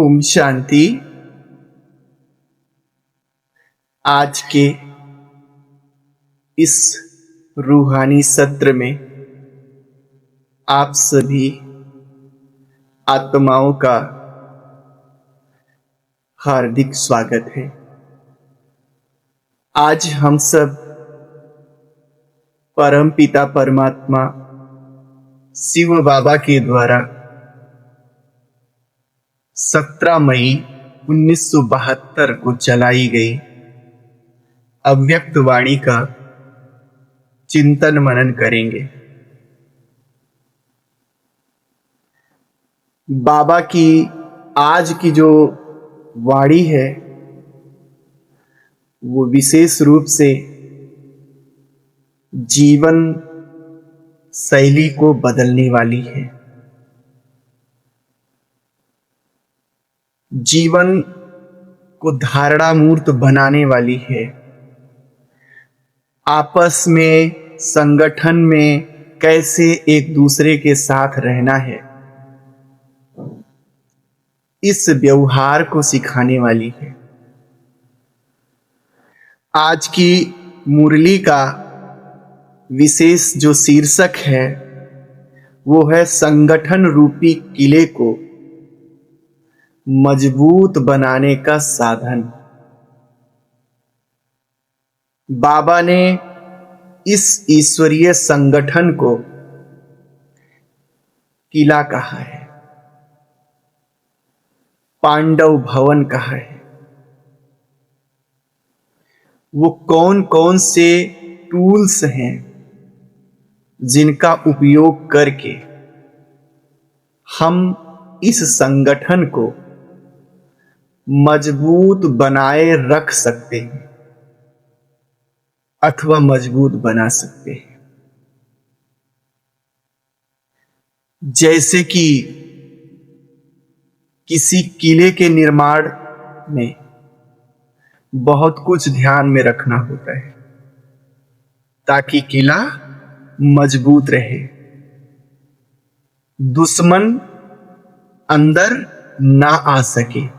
ओम शांति। आज के इस रूहानी सत्र में आप सभी आत्माओं का हार्दिक स्वागत है। आज हम सब परम पिता परमात्मा शिव बाबा के द्वारा 17 मई 1972 को चलाई गई अव्यक्त वाणी का चिंतन मनन करेंगे। बाबा की आज की जो वाणी है वो विशेष रूप से जीवन शैली को बदलने वाली है। जीवन को धारणा मूर्त बनाने वाली है। आपस में संगठन में कैसे एक दूसरे के साथ रहना है, इस व्यवहार को सिखाने वाली है। आज की मुरली का विशेष जो शीर्षक है वो है संगठन रूपी किले को मजबूत बनाने का साधन। बाबा ने इस ईश्वरीय संगठन को किला कहा है, पांडव भवन कहा है। वो कौन कौन से टूल्स हैं जिनका उपयोग करके हम इस संगठन को मजबूत बनाए रख सकते हैं अथवा मजबूत बना सकते हैं। जैसे कि किसी किले के निर्माण में बहुत कुछ ध्यान में रखना होता है ताकि किला मजबूत रहे, दुश्मन अंदर ना आ सके।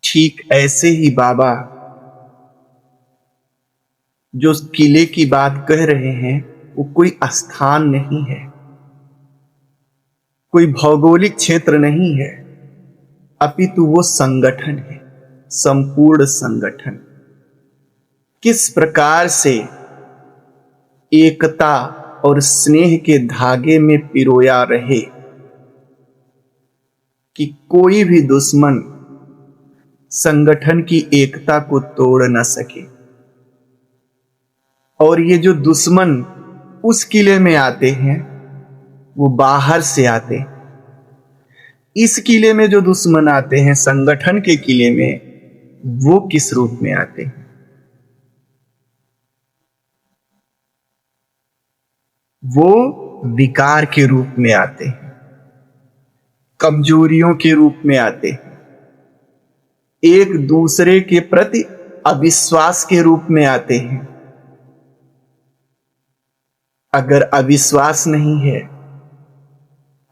ठीक ऐसे ही बाबा जो किले की बात कह रहे हैं वो कोई स्थान नहीं है, कोई भौगोलिक क्षेत्र नहीं है, अपितु वो संगठन है, संपूर्ण संगठन। किस प्रकार से एकता और स्नेह के धागे में पिरोया रहे कि कोई भी दुश्मन संगठन की एकता को तोड़ न सके। और ये जो दुश्मन उस किले में आते हैं वो बाहर से आते हैं। इस किले में जो दुश्मन आते हैं संगठन के किले में, वो किस रूप में आते हैं? वो विकार के रूप में आते हैं, कमजोरियों के रूप में आते हैं, एक दूसरे के प्रति अविश्वास के रूप में आते हैं। अगर अविश्वास नहीं है,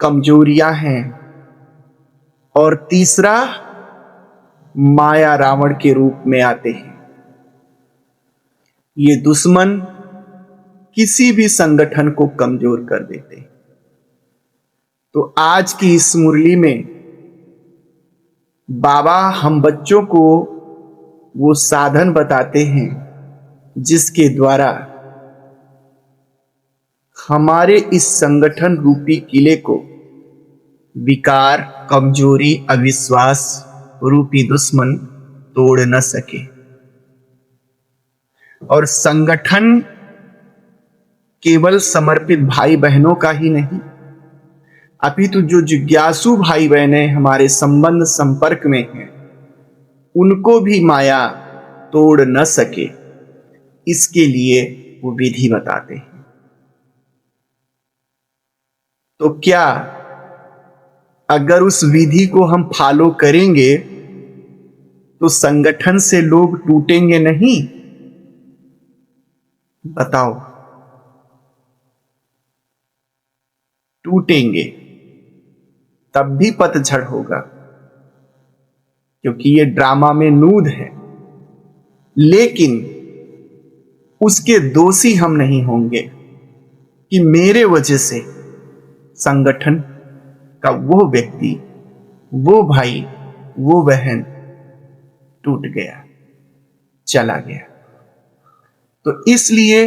कमजोरियां हैं, और तीसरा माया रावण के रूप में आते हैं। ये दुश्मन किसी भी संगठन को कमजोर कर देते हैं। तो आज की इस मुरली में बाबा हम बच्चों को वो साधन बताते हैं जिसके द्वारा हमारे इस संगठन रूपी किले को विकार, कमजोरी, अविश्वास रूपी दुश्मन तोड़ न सके। और संगठन केवल समर्पित भाई बहनों का ही नहीं, अपितु जो जिज्ञासु भाई बहनें हमारे संबंध संपर्क में हैं उनको भी माया तोड़ न सके, इसके लिए वो विधि बताते हैं। तो क्या अगर उस विधि को हम फॉलो करेंगे तो संगठन से लोग टूटेंगे नहीं? बताओ, टूटेंगे। तब भी पतझड़ होगा। क्योंकि ये ड्रामा में नूद है, लेकिन उसके दोषी हम नहीं होंगे कि मेरे वजह से संगठन का वो व्यक्ति, वो भाई, वो बहन टूट गया, चला गया। तो इसलिए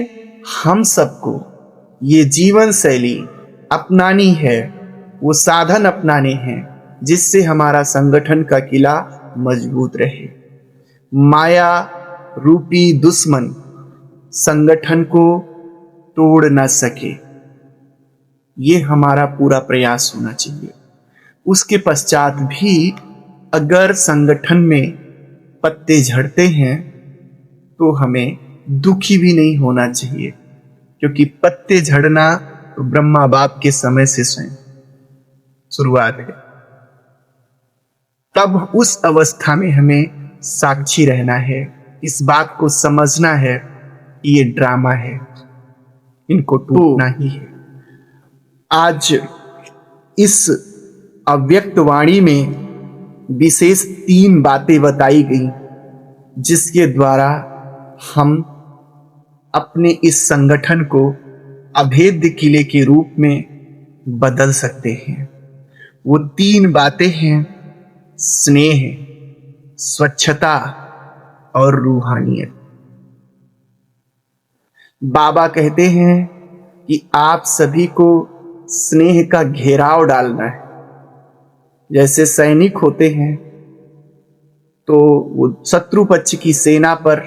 हम सबको ये जीवन शैली अपनानी है, वो साधन अपनाने हैं जिससे हमारा संगठन का किला मजबूत रहे। माया रूपी दुश्मन संगठन को तोड़ न सके, ये हमारा पूरा प्रयास होना चाहिए। उसके पश्चात भी अगर संगठन में पत्ते झड़ते हैं तो हमें दुखी भी नहीं होना चाहिए, क्योंकि पत्ते झड़ना तो ब्रह्मा बाप के समय से स्वयं शुरुआत है। तब उस अवस्था में हमें साक्षी रहना है, इस बात को समझना है कि ये ड्रामा है, इनको टूटना ही है। आज इस अव्यक्त वाणी में विशेष 3 बातें बताई गई, जिसके द्वारा हम अपने इस संगठन को अभेद्य किले के रूप में बदल सकते हैं। वो 3 बातें हैं स्नेह, स्वच्छता और रूहानियत। बाबा कहते हैं कि आप सभी को स्नेह का घेराव डालना है। जैसे सैनिक होते हैं तो वो शत्रु पक्ष की सेना पर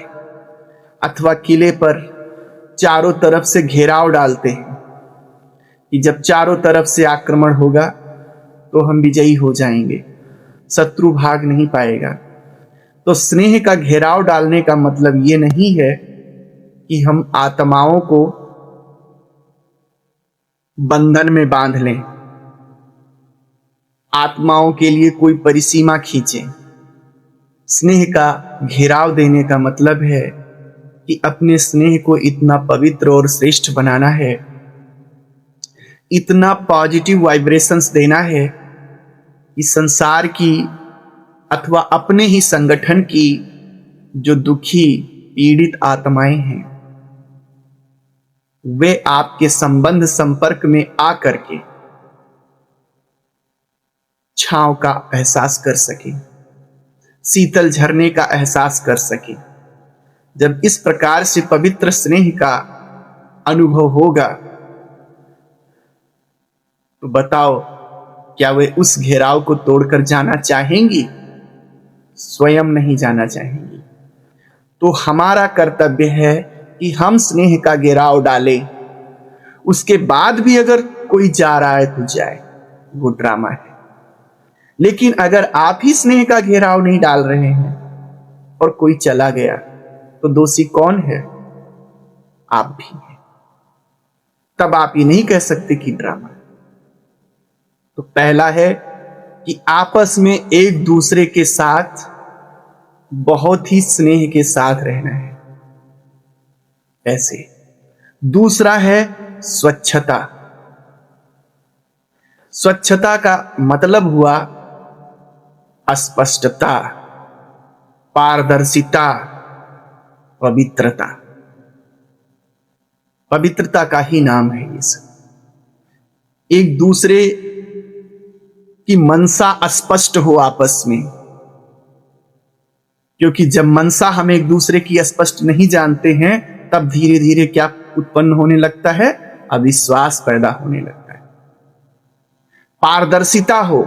अथवा किले पर चारों तरफ से घेराव डालते हैं कि जब चारों तरफ से आक्रमण होगा तो हम विजयी हो जाएंगे, शत्रु भाग नहीं पाएगा। तो स्नेह का घेराव डालने का मतलब ये नहीं है कि हम आत्माओं को बंधन में बांध लें, आत्माओं के लिए कोई परिसीमा खींचें। स्नेह का घेराव देने का मतलब है कि अपने स्नेह को इतना पवित्र और श्रेष्ठ बनाना है, इतना पॉजिटिव वाइब्रेशंस देना है कि संसार की अथवा अपने ही संगठन की जो दुखी पीड़ित आत्माएं हैं वे आपके संबंध संपर्क में आकर के छांव का एहसास कर सके, शीतल झरने का एहसास कर सके। जब इस प्रकार से पवित्र स्नेह का अनुभव होगा तो बताओ क्या वे उस घेराव को तोड़कर जाना चाहेंगी? स्वयं नहीं जाना चाहेंगी। तो हमारा कर्तव्य है कि हम स्नेह का घेराव डालें। उसके बाद भी अगर कोई जा रहा है तो जाए, वो ड्रामा है। लेकिन अगर आप ही स्नेह का घेराव नहीं डाल रहे हैं और कोई चला गया तो दोषी कौन है? आप भी हैं। तब आप ये नहीं कह सकते कि ड्रामा। तो पहला है कि आपस में एक दूसरे के साथ बहुत ही स्नेह के साथ रहना है, ऐसे। दूसरा है स्वच्छता। स्वच्छता का मतलब हुआ अस्पष्टता, पारदर्शिता, पवित्रता। पवित्रता का ही नाम है ये सब। एक दूसरे की मनसा स्पष्ट हो आपस में, क्योंकि जब मनसा हम एक दूसरे की स्पष्ट नहीं जानते हैं तब धीरे धीरे क्या उत्पन्न होने लगता है? अविश्वास पैदा होने लगता है। पारदर्शिता हो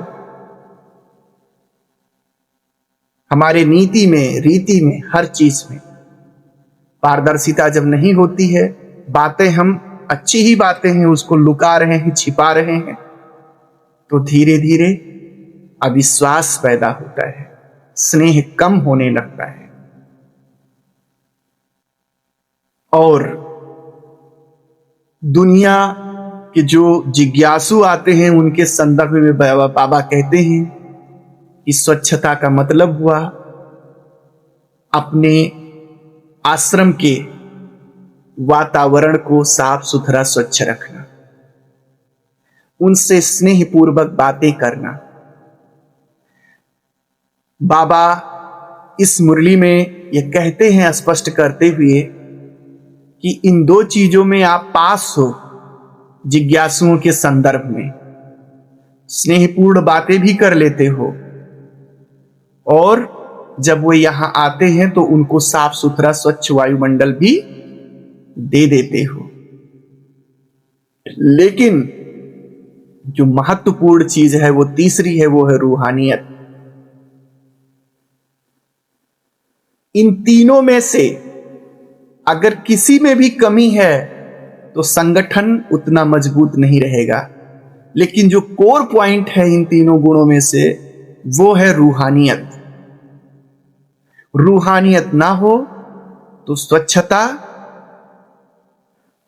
हमारे नीति में, रीति में, हर चीज में। पारदर्शिता जब नहीं होती है, बातें हम अच्छी ही बातें हैं उसको लुका रहे हैं, छिपा रहे हैं, तो धीरे धीरे अविश्वास पैदा होता है, स्नेह कम होने लगता है। और दुनिया के जो जिज्ञासु आते हैं उनके संदर्भ में बाबा कहते हैं कि स्वच्छता का मतलब हुआ अपने आश्रम के वातावरण को साफ सुथरा स्वच्छ रखना, उनसे स्नेहपूर्वक बातें करना। बाबा इस मुरली में ये कहते हैं, स्पष्ट करते हुए, कि इन दो चीजों में आप पास हो जिज्ञासुओं के संदर्भ में। स्नेहपूर्ण बातें भी कर लेते हो और जब वो यहां आते हैं तो उनको साफ सुथरा स्वच्छ वायुमंडल भी दे देते हो। लेकिन जो महत्वपूर्ण चीज है वो तीसरी है, वो है रूहानियत। इन तीनों में से अगर किसी में भी कमी है तो संगठन उतना मजबूत नहीं रहेगा। लेकिन जो कोर पॉइंट है इन तीनों गुणों में से वो है रूहानियत। रूहानियत ना हो तो स्वच्छता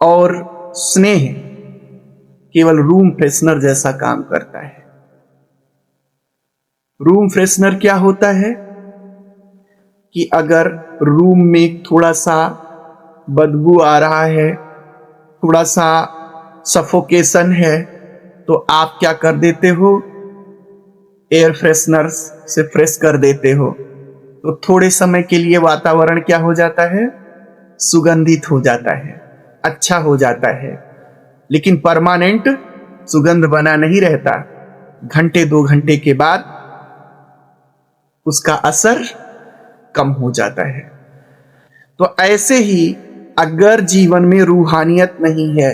और स्नेह केवल रूम फ्रेशनर जैसा काम करता है। रूम फ्रेशनर क्या होता है कि अगर रूम में थोड़ा सा बदबू आ रहा है, थोड़ा सा सफोकेशन है, तो आप क्या कर देते हो, एयर फ्रेशनर से फ्रेश कर देते हो। तो थोड़े समय के लिए वातावरण क्या हो जाता है, सुगंधित हो जाता है, अच्छा हो जाता है। लेकिन परमानेंट सुगंध बना नहीं रहता। घंटे 2 घंटे के बाद उसका असर कम हो जाता है। तो ऐसे ही अगर जीवन में रूहानियत नहीं है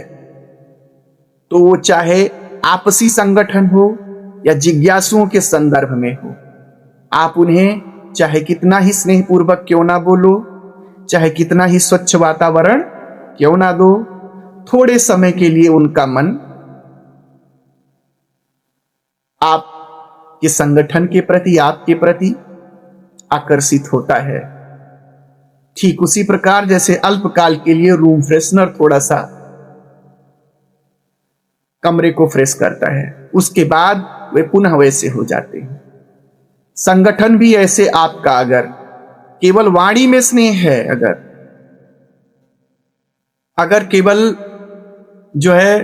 तो वो चाहे आपसी संगठन हो या जिज्ञासुओं के संदर्भ में हो, आप उन्हें चाहे कितना ही स्नेहपूर्वक क्यों ना बोलो, चाहे कितना ही स्वच्छ वातावरण क्यों ना दो, थोड़े समय के लिए उनका मन आपके संगठन के प्रति, आपके प्रति आकर्षित होता है। ठीक उसी प्रकार जैसे अल्पकाल के लिए रूम फ्रेशनर थोड़ा सा कमरे को फ्रेश करता है, उसके बाद वे पुनः वैसे हो जाते हैं। संगठन भी ऐसे आपका अगर केवल वाणी में स्नेह है, अगर केवल जो है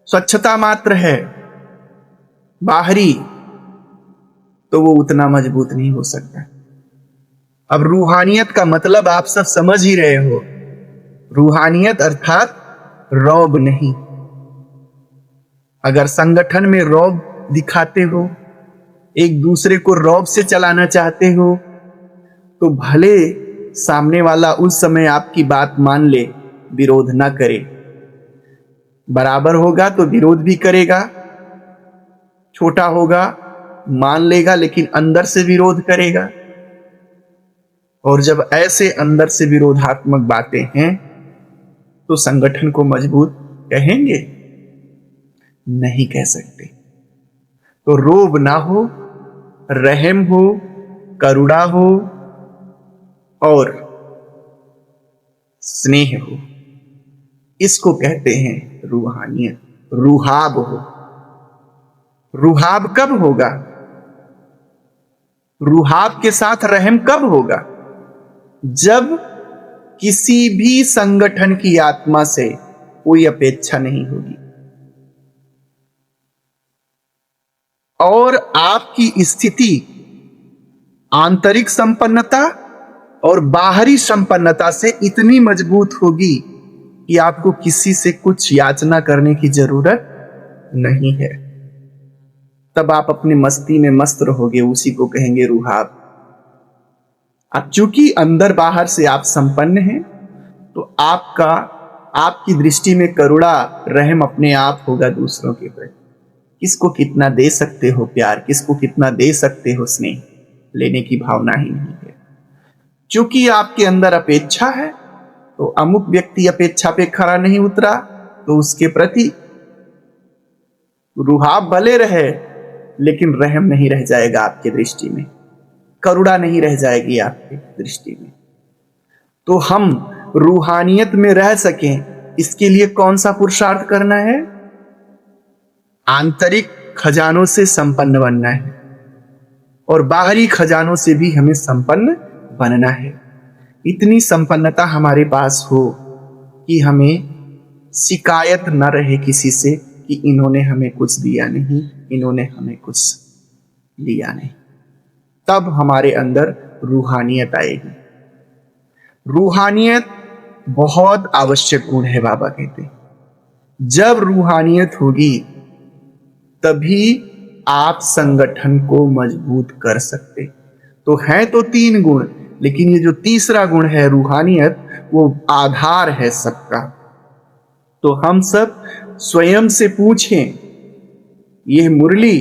स्वच्छता मात्र है बाहरी, तो वो उतना मजबूत नहीं हो सकता। अब रूहानियत का मतलब आप सब समझ ही रहे हो। रूहानियत अर्थात रौब नहीं। अगर संगठन में रौब दिखाते हो, एक दूसरे को रौब से चलाना चाहते हो, तो भले सामने वाला उस समय आपकी बात मान ले, विरोध ना करे। बराबर होगा तो विरोध भी करेगा, छोटा होगा मान लेगा लेकिन अंदर से विरोध करेगा। और जब ऐसे अंदर से विरोधात्मक बातें हैं तो संगठन को मजबूत कहेंगे? नहीं कह सकते। तो रोब ना हो, रहम हो, करुणा हो और स्नेह हो, इसको कहते हैं रूहानियत। रूहाब हो। रूहाब कब होगा? रूहाब के साथ रहम कब होगा? जब किसी भी संगठन की आत्मा से कोई अपेक्षा नहीं होगी और आपकी स्थिति आंतरिक संपन्नता और बाहरी संपन्नता से इतनी मजबूत होगी कि आपको किसी से कुछ याचना करने की जरूरत नहीं है। तब आप अपनी मस्ती में मस्त रहोगे, उसी को कहेंगे रूहाब। अब चूंकि अंदर बाहर से आप संपन्न हैं तो आपकी दृष्टि में करुणा, रहम अपने आप होगा दूसरों के प्रति। किसको कितना दे सकते हो प्यार, किसको कितना दे सकते हो स्नेह, लेने की भावना ही नहीं है। क्योंकि आपके अंदर अपेक्षा है तो अमुक व्यक्ति अपेक्षा पे खरा नहीं उतरा तो उसके प्रति रूहाब भले रहे लेकिन रहम नहीं रह जाएगा आपके दृष्टि में, करुणा नहीं रह जाएगी आपकी दृष्टि में। तो हम रूहानियत में रह सकें इसके लिए कौन सा पुरुषार्थ करना है? आंतरिक खजानों से संपन्न बनना है और बाहरी खजानों से भी हमें संपन्न बनना है। इतनी संपन्नता हमारे पास हो कि हमें शिकायत न रहे किसी से कि इन्होंने हमें कुछ दिया नहीं, इन्होंने हमें कुछ लिया नहीं। तब हमारे अंदर रूहानियत आएगी। रूहानियत बहुत आवश्यक गुण है, बाबा कहते। जब रूहानियत होगी तभी आप संगठन को मजबूत कर सकते। तो है तो 3 गुण, लेकिन ये जो तीसरा गुण है रूहानियत, वो आधार है सबका। तो हम सब स्वयं से पूछें, यह मुरली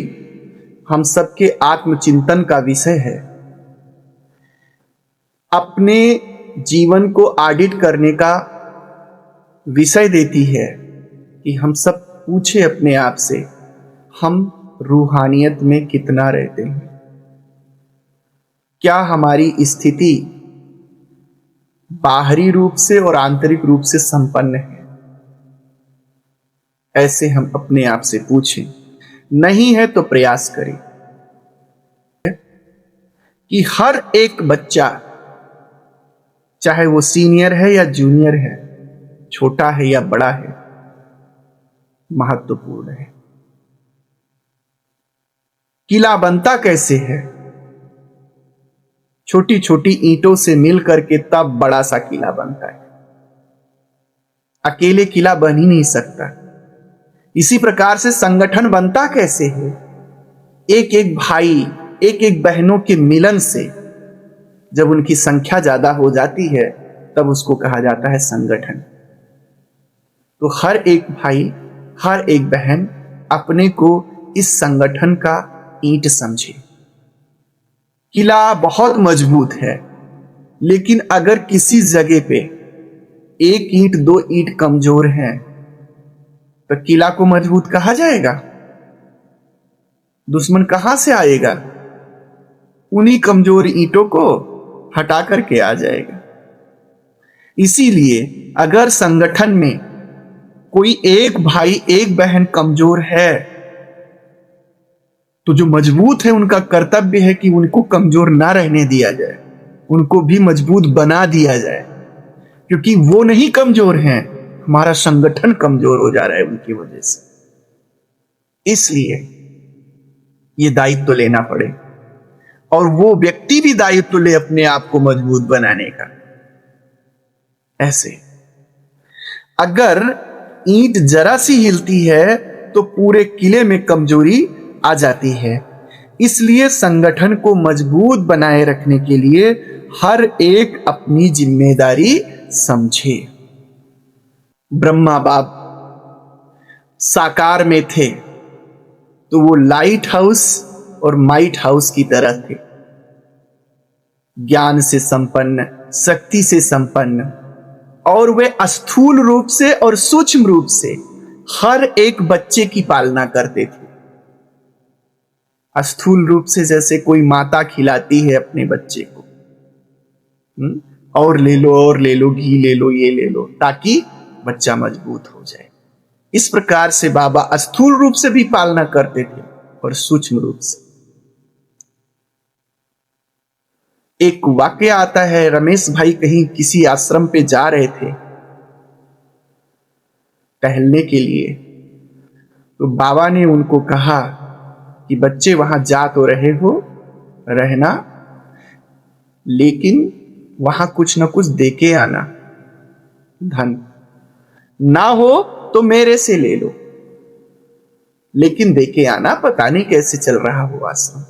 हम सबके आत्मचिंतन का विषय है। अपने जीवन को ऑडिट करने का विषय देती है कि हम सब पूछे अपने आप से, हम रूहानियत में कितना रहते हैं, क्या हमारी स्थिति बाहरी रूप से और आंतरिक रूप से संपन्न है। ऐसे हम अपने आप से पूछें, नहीं है तो प्रयास करें कि हर एक बच्चा, चाहे वो सीनियर है या जूनियर है, छोटा है या बड़ा है, महत्वपूर्ण है। किला बनता कैसे है? छोटी छोटी ईंटों से मिल करके तब बड़ा सा किला बनता है। अकेले किला बन ही नहीं सकता। इसी प्रकार से संगठन बनता कैसे है? एक एक भाई, एक एक बहनों के मिलन से। जब उनकी संख्या ज्यादा हो जाती है तब उसको कहा जाता है संगठन। तो हर एक भाई, हर एक बहन अपने को इस संगठन का ईंट समझे। किला बहुत मजबूत है, लेकिन अगर किसी जगह पे 1 ईंट 2 ईंट कमजोर है तो किला को मजबूत कहा जाएगा? दुश्मन कहां से आएगा? उन्हीं कमजोर ईंटों को हटा करके आ जाएगा। इसीलिए अगर संगठन में कोई एक भाई एक बहन कमजोर है तो जो मजबूत है उनका कर्तव्य है कि उनको कमजोर ना रहने दिया जाए, उनको भी मजबूत बना दिया जाए, क्योंकि वो नहीं कमजोर हैं, हमारा संगठन कमजोर हो जा रहा है उनकी वजह से। इसलिए ये दायित्व लेना पड़े और वो व्यक्ति भी दायित्व ले अपने आप को मजबूत बनाने का। ऐसे अगर ईंट जरा सी हिलती है तो पूरे किले में कमजोरी आ जाती है। इसलिए संगठन को मजबूत बनाए रखने के लिए हर एक अपनी जिम्मेदारी समझे। ब्रह्मा बाप साकार में थे तो वो लाइट हाउस और माइट हाउस की तरह थे, ज्ञान से संपन्न, शक्ति से संपन्न, और वे स्थूल रूप से और सूक्ष्म रूप से हर एक बच्चे की पालना करते थे। स्थूल रूप से जैसे कोई माता खिलाती है अपने बच्चे को, और ले लो और ले लो, घी ले लो, ये ले लो, ताकि बच्चा मजबूत हो जाए। इस प्रकार से बाबा स्थूल रूप से भी पालना करते थे और सूक्ष्म रूप से। एक वाक्य आता है, रमेश भाई कहीं किसी आश्रम पे जा रहे थे टहलने के लिए, तो बाबा ने उनको कहा कि बच्चे वहां जा तो रहे हो, रहना, लेकिन वहां कुछ ना कुछ देके आना, धन ना हो तो मेरे से ले लो, लेकिन देके आना, पता नहीं कैसे चल रहा हो आश्रम।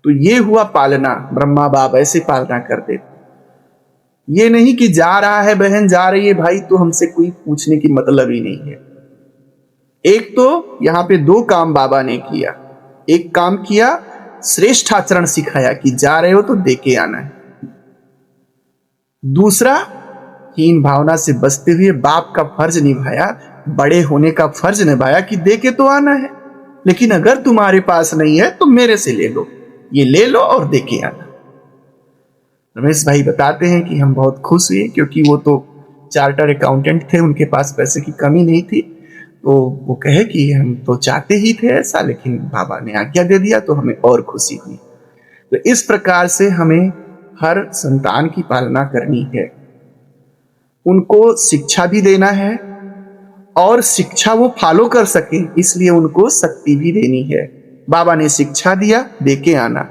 तो ये हुआ पालना। ब्रह्मा बाप ऐसे पालना करते थे। ये नहीं कि जा रहा है बहन, जा रही है भाई, तो हमसे कोई पूछने की मतलब ही नहीं है। एक तो यहां पे 2 काम बाबा ने किया। एक काम किया, श्रेष्ठ आचरण सिखाया कि जा रहे हो तो देके आना है। दूसरा, हीन भावना से बचते हुए बाप का फर्ज निभाया, बड़े होने का फर्ज निभाया कि देके तो आना है, लेकिन अगर तुम्हारे पास नहीं है तो मेरे से ले लो, ये ले लो और देके आना। रमेश भाई बताते हैं कि हम बहुत खुश हुए, क्योंकि वो तो चार्टर अकाउंटेंट थे, उनके पास पैसे की कमी नहीं थी। तो वो कहे कि हम तो चाहते ही थे ऐसा, लेकिन बाबा ने आज्ञा दे दिया तो हमें और खुशी हुई। तो इस प्रकार से हमें हर संतान की पालना करनी है, उनको शिक्षा भी देना है और शिक्षा वो फॉलो कर सके, इसलिए उनको शक्ति भी देनी है। बाबा ने शिक्षा दिया, देके आना,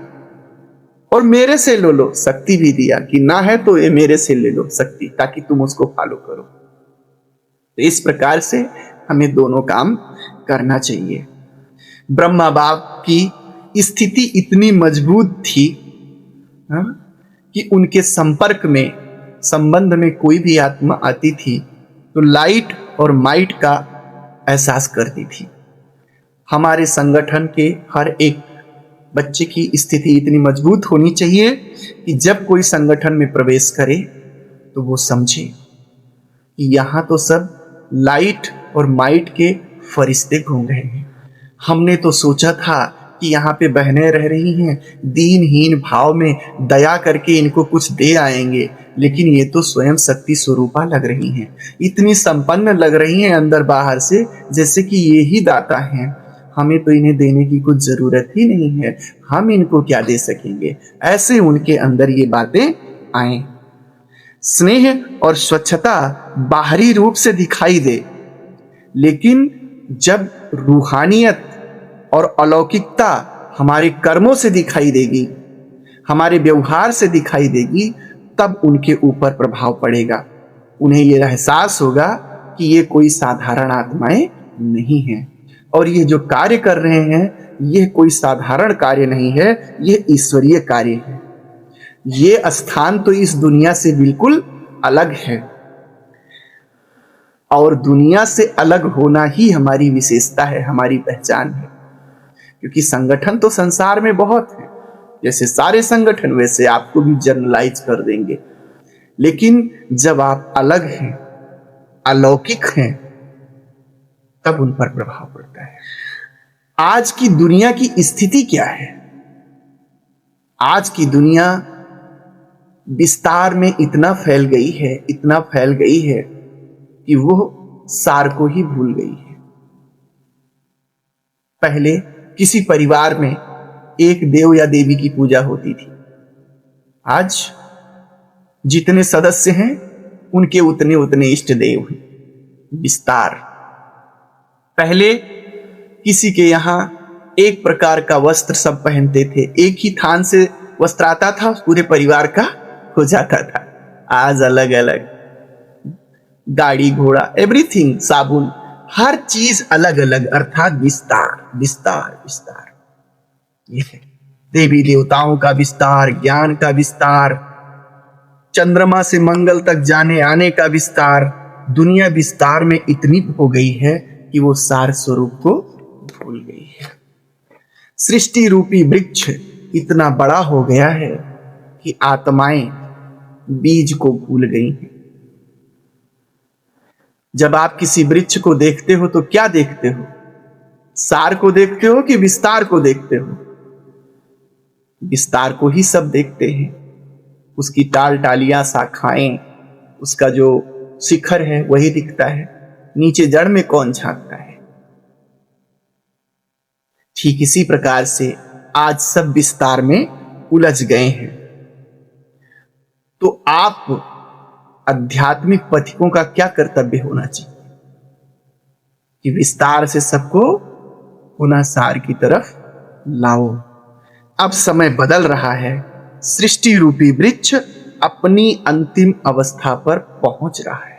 और मेरे से ले लो, शक्ति भी दिया कि ना है तो ये मेरे से ले लो शक्ति, ताकि तुम उसको फॉलो करो। तो इस प्रकार से हमें दोनों काम करना चाहिए। ब्रह्मा बाप की स्थिति इतनी मजबूत थी कि उनके संपर्क में, संबंध में कोई भी आत्मा आती थी तो लाइट और माइट का एहसास करती थी। हमारे संगठन के हर एक बच्चे की स्थिति इतनी मजबूत होनी चाहिए कि जब कोई संगठन में प्रवेश करे तो वो समझे कि यहाँ तो सब लाइट और माइट के फरिश्ते घूम रहे हैं। हमने तो सोचा था कि यहाँ पे बहनें रह रही हैं, दीनहीन भाव में दया करके इनको कुछ दे आएंगे, लेकिन ये तो स्वयं शक्ति स्वरूपा लग रही हैं, इतनी संपन्न लग रही हैं अंदर बाहर से, जैसे कि ये ही दाता हैं। हमें तो इन्हें देने की कुछ जरूरत ही नहीं है, हम इनको क्या दे सकेंगे। ऐसे उनके अंदर ये बातें आए। स्नेह और स्वच्छता बाहरी रूप से दिखाई दे, लेकिन जब रूहानियत और अलौकिकता हमारे कर्मों से दिखाई देगी, हमारे व्यवहार से दिखाई देगी, तब उनके ऊपर प्रभाव पड़ेगा। उन्हें यह एहसास होगा कि ये कोई साधारण आत्माएं नहीं हैं और ये जो कार्य कर रहे हैं ये कोई साधारण कार्य नहीं है, ये ईश्वरीय कार्य है। ये स्थान तो इस दुनिया से बिल्कुल अलग है और दुनिया से अलग होना ही हमारी विशेषता है, हमारी पहचान है। क्योंकि संगठन तो संसार में बहुत है, जैसे सारे संगठन वैसे आपको भी जर्नलाइज कर देंगे, लेकिन जब आप अलग हैं, अलौकिक हैं, तब उन पर प्रभाव पड़ता है। आज की दुनिया की स्थिति क्या है? आज की दुनिया विस्तार में इतना फैल गई है, इतना फैल गई है कि वो सार को ही भूल गई है। पहले किसी परिवार में एक देव या देवी की पूजा होती थी, आज जितने सदस्य हैं उनके उतने उतने इष्ट देव हैं। विस्तार। पहले किसी के यहां एक प्रकार का वस्त्र सब पहनते थे, एक ही थान से वस्त्र आता था, पूरे परिवार का हो जाता था। आज अलग अलग, गाड़ी घोड़ा, एवरीथिंग, साबुन, हर चीज अलग अलग, अर्थात विस्तार विस्तार विस्तार। ये है देवी देवताओं का विस्तार, ज्ञान का विस्तार, चंद्रमा से मंगल तक जाने आने का विस्तार। दुनिया विस्तार में इतनी हो गई है कि वो सार स्वरूप को भूल गई है। सृष्टि रूपी वृक्ष इतना बड़ा हो गया है कि आत्माएं बीज को भूल गई हैं। जब आप किसी वृक्ष को देखते हो तो क्या देखते हो? सार को देखते हो कि विस्तार को देखते हो? विस्तार को ही सब देखते हैं। उसकी टाल टालियां, शाखाएं, उसका जो शिखर है वही दिखता है, नीचे जड़ में कौन झांकता है। ठीक इसी प्रकार से आज सब विस्तार में उलझ गए हैं। तो आप आध्यात्मिक पथिकों का क्या कर्तव्य होना चाहिए कि विस्तार से सबको पुनः सार की तरफ लाओ। अब समय बदल रहा है, सृष्टि रूपी वृक्ष अपनी अंतिम अवस्था पर पहुंच रहा है।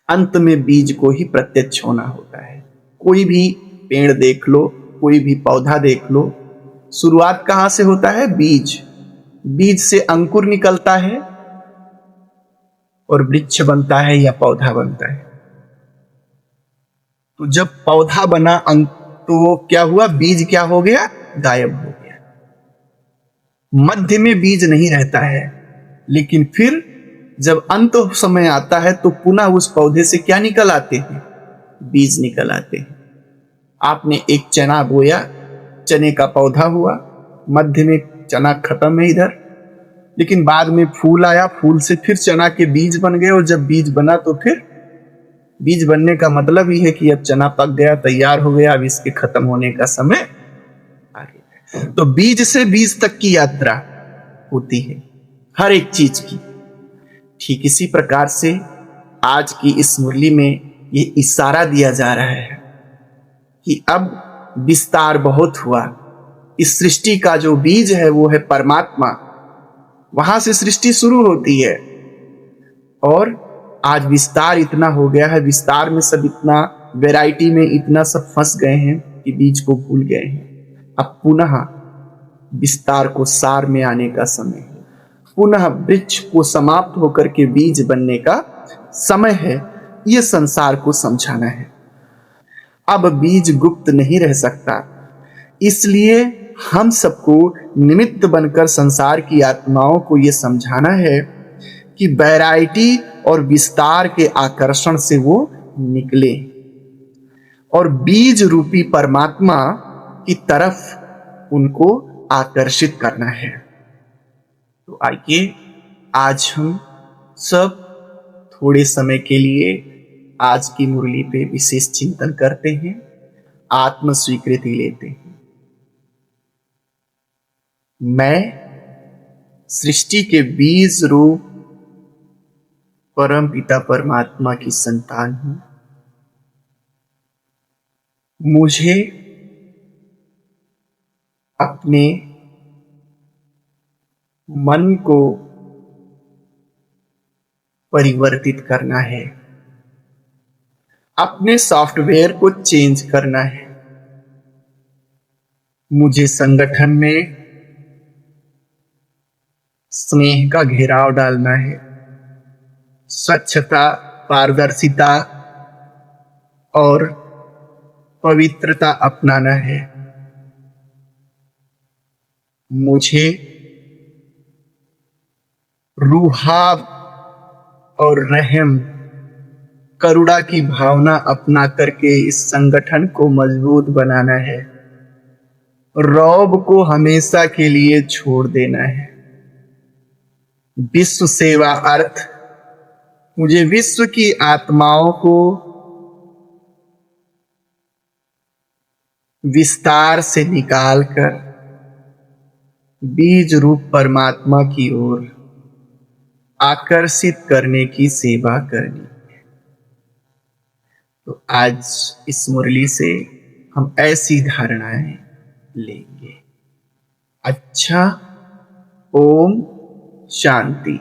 अंत में बीज को ही प्रत्यक्ष होना होता है। कोई भी पेड़ देख लो, कोई भी पौधा देख लो, शुरुआत कहां से होता है? बीज। बीज से अंकुर निकलता है और वृक्ष बनता है या पौधा बनता है। तो जब पौधा बना तो वो क्या हुआ? बीज क्या हो गया? गायब हो गया। मध्य में बीज नहीं रहता है, लेकिन फिर जब अंत समय आता है तो पुनः उस पौधे से क्या निकल आते हैं? बीज निकल आते हैं। आपने एक चना बोया, चने का पौधा हुआ, मध्य में चना खत्म है इधर, लेकिन बाद में फूल आया, फूल से फिर चना के बीज बन गए, और जब बीज बना तो फिर बीज बनने का मतलब ही है कि अब चना पक गया, तैयार हो गया, अब इसके खत्म होने का समय आ गया। तो बीज से बीज तक की यात्रा होती है हर एक चीज की। ठीक इसी प्रकार से आज की इस मुरली में ये इशारा दिया जा रहा है कि अब विस्तार बहुत हुआ, इस सृष्टि का जो बीज है वो है परमात्मा। वहां से सृष्टि शुरू होती है और आज विस्तार इतना हो गया है, विस्तार में सब इतना, वैरायटी में इतना सब फंस गए हैं कि बीज को भूल गए हैं। अब पुनः विस्तार को सार में आने का समय है, पुनः वृक्ष को समाप्त होकर के बीज बनने का समय है। यह संसार को समझाना है। अब बीज गुप्त नहीं रह सकता, इसलिए हम सबको निमित्त बनकर संसार की आत्माओं को यह समझाना है कि वैरायटी और विस्तार के आकर्षण से वो निकले और बीज रूपी परमात्मा की तरफ उनको आकर्षित करना है। तो आइए आज हम सब थोड़े समय के लिए आज की मुरली पे विशेष चिंतन करते हैं, आत्म स्वीकृति लेते हैं। मैं सृष्टि के बीज रूप परम पिता परमात्मा की संतान हूं। मुझे अपने मन को परिवर्तित करना है, अपने सॉफ्टवेयर को चेंज करना है। मुझे संगठन में स्नेह का घेराव डालना है, स्वच्छता, पारदर्शिता और पवित्रता अपनाना है। मुझे रूहाब और रहम, करुणा की भावना अपना करके इस संगठन को मजबूत बनाना है। रौब को हमेशा के लिए छोड़ देना है। विश्व सेवा अर्थ मुझे विश्व की आत्माओं को विस्तार से निकालकर बीज रूप परमात्मा की ओर आकर्षित करने की सेवा करनी। तो आज इस मुरली से हम ऐसी धारणाएं लेंगे। अच्छा, ओम शांति।